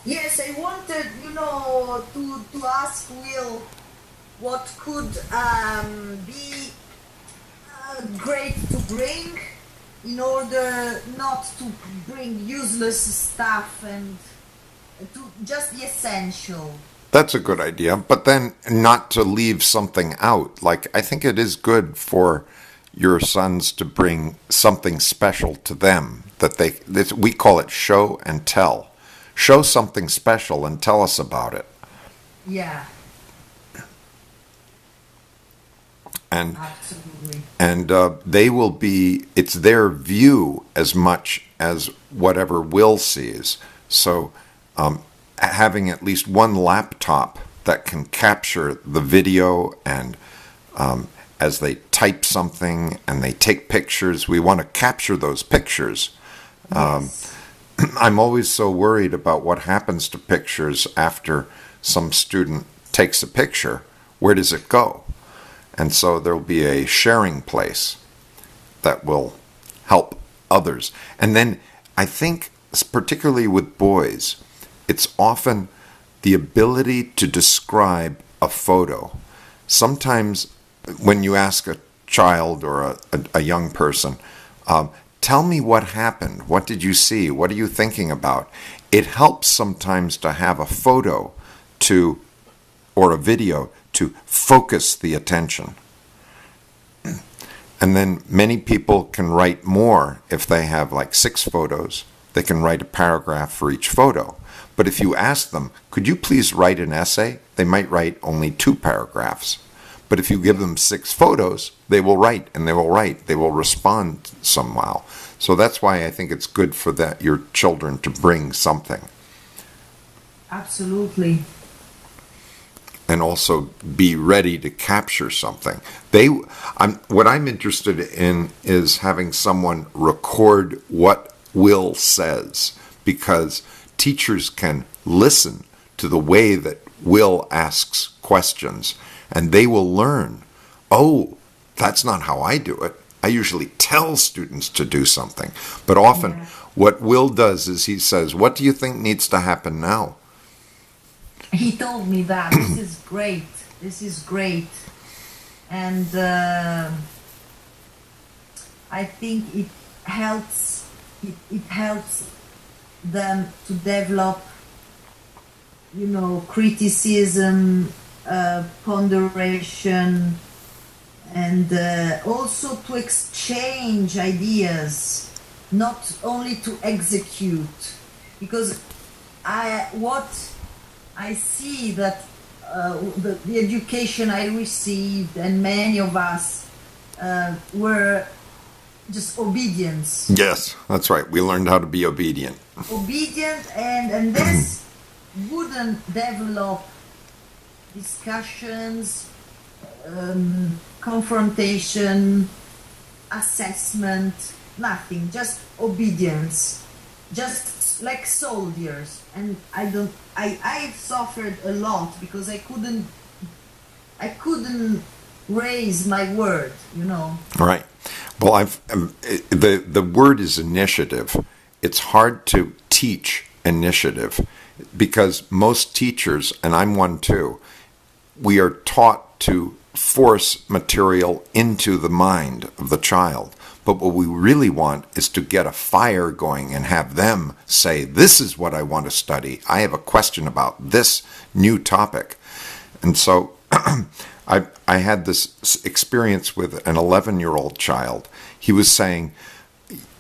Yes, I wanted, to ask Will what could be great to bring in order not to bring useless stuff and to just the essential. That's a good idea, but then not to leave something out. Like, I think it is good for your sons to bring something special to them that we call it show and tell. Show something special and tell us about it. Yeah, And absolutely. they will be, it's their view as much as whatever Will sees. So having at least one laptop that can capture the video, and as they type something and they take pictures, we want to capture those pictures. Yes. I'm always so worried about what happens to pictures after some student takes a picture. Where does it go? And so there'll be a sharing place that will help others. And then I think, particularly with boys, it's often the ability to describe a photo. Sometimes when you ask a child or a young person, tell me what happened. What did you see? What are you thinking about? It helps sometimes to have a photo or a video to focus the attention. And then many people can write more if they have like 6 photos. They can write a paragraph for each photo. But if you ask them, could you please write an essay? They might write only 2 paragraphs. But if you give them 6 photos, they will write and they will write. They will respond somehow. So that's why I think it's good for your children to bring something. Absolutely. And also be ready to capture something. What I'm interested in is having someone record what Will says, because teachers can listen to the way that Will asks questions, and they will learn, oh, that's not how I do it. I usually tell students to do something. But often what Will does is he says, what do you think needs to happen now? He told me that. This is great. This is great. And I think it helps. It helps them to develop, criticism, ponderation, and also to exchange ideas, not only to execute. Because what I see that the education I received, and many of us, were just obedience. Yes, that's right. We learned how to be obedient. Obedient, and this wouldn't develop discussions, confrontation, assessment, nothing, just obedience, just like soldiers. And I've suffered a lot because I couldn't raise my word, Right. Well, the word is initiative. It's hard to teach initiative because most teachers, and I'm one too, we are taught to force material into the mind of the child. But what we really want is to get a fire going and have them say, this is what I want to study. I have a question about this new topic. And so I had this experience with an 11-year-old child. He was saying,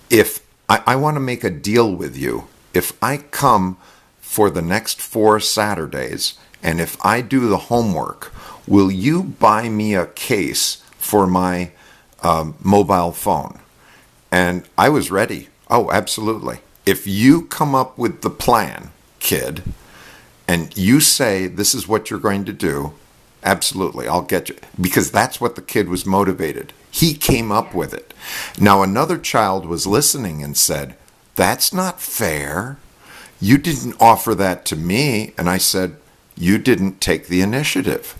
if I want to make a deal with you, if I come for the next 4 Saturdays, and if I do the homework, will you buy me a case for my mobile phone? And I was ready. Oh, absolutely. If you come up with the plan, kid, and you say this is what you're going to do, absolutely, I'll get you. Because that's what the kid was motivated. He came up with it. Now another child was listening and said, that's not fair. You didn't offer that to me. And I said, you didn't take the initiative.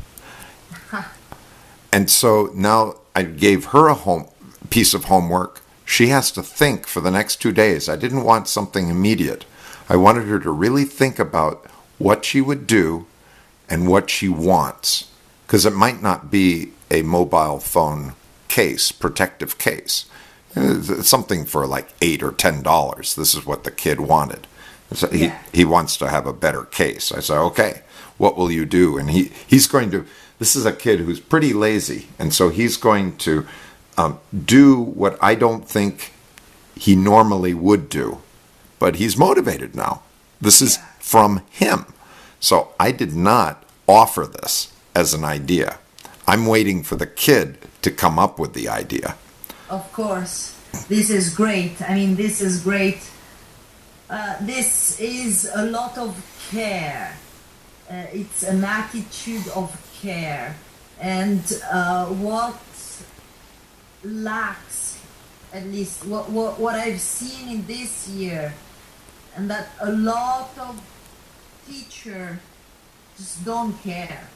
And so now I gave her a piece of homework. She has to think for the next 2 days. I didn't want something immediate. I wanted her to really think about what she would do and what she wants. Because it might not be a mobile phone case, protective case. It's something for like $8 or $10. This is what the kid wanted. So he wants to have a better case. I said, okay, what will you do? And he's going to, this is a kid who's pretty lazy. And so he's going to do what I don't think he normally would do. But he's motivated now. This is from him. So I did not offer this as an idea. I'm waiting for the kid to come up with the idea. Of course. This is great. I mean, this is great. This is a lot of care. It's an attitude of care. And what lacks, at least what I've seen in this year, and that a lot of teachers just don't care.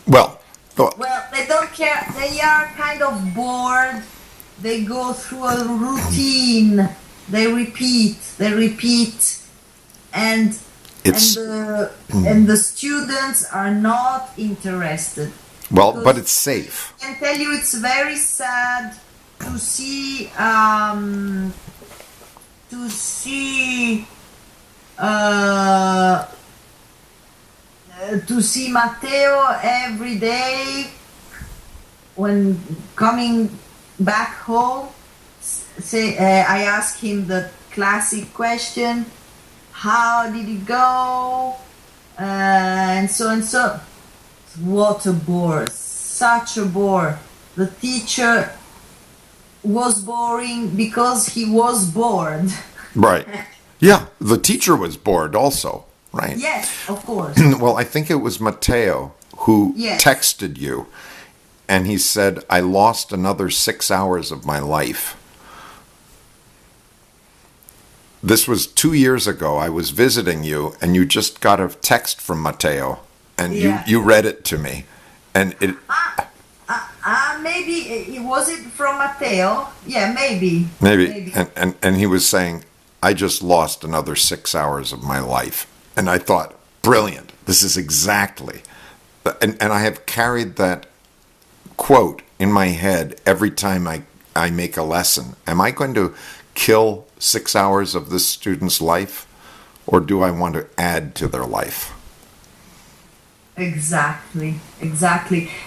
Well, they don't care. They are kind of bored. They go through a routine. They repeat, and the students are not interested. Well, but it's safe. I can tell you, it's very sad to see Matteo every day when coming back home. I ask him the classic question, how did it go, and so and so. What a bore, such a bore. The teacher was boring because he was bored. Right. Yeah, the teacher was bored also, right? Yes, of course. Well, I think it was Matteo who texted you, and he said, I lost another 6 hours of my life. This was 2 years ago. I was visiting you, and you just got a text from Matteo, and you read it to me. And it... maybe, was it from Matteo? Yeah, maybe. Maybe. And he was saying, I just lost another 6 hours of my life. And I thought, brilliant. This is exactly. And I have carried that quote in my head every time I make a lesson. Am I going to kill 6 hours of this student's life, or do I want to add to their life? Exactly.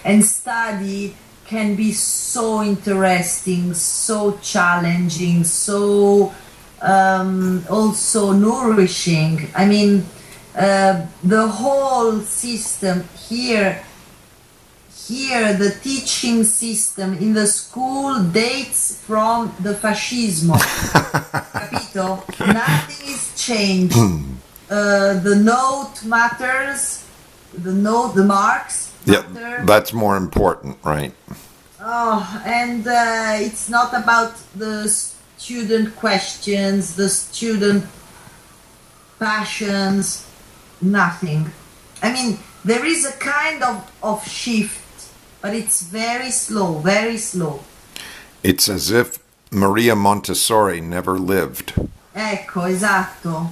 And study can be so interesting, so challenging, so also nourishing. I mean, the whole system here, the teaching system in the school dates from the fascismo. Capito? Nothing is changed. The note matters. The marks matter. Yeah, that's more important, right? Oh, and it's not about the student questions, the student passions, nothing. I mean, there is a kind of shift, but it's very slow, very slow. It's as if Maria Montessori never lived. Ecco, esatto.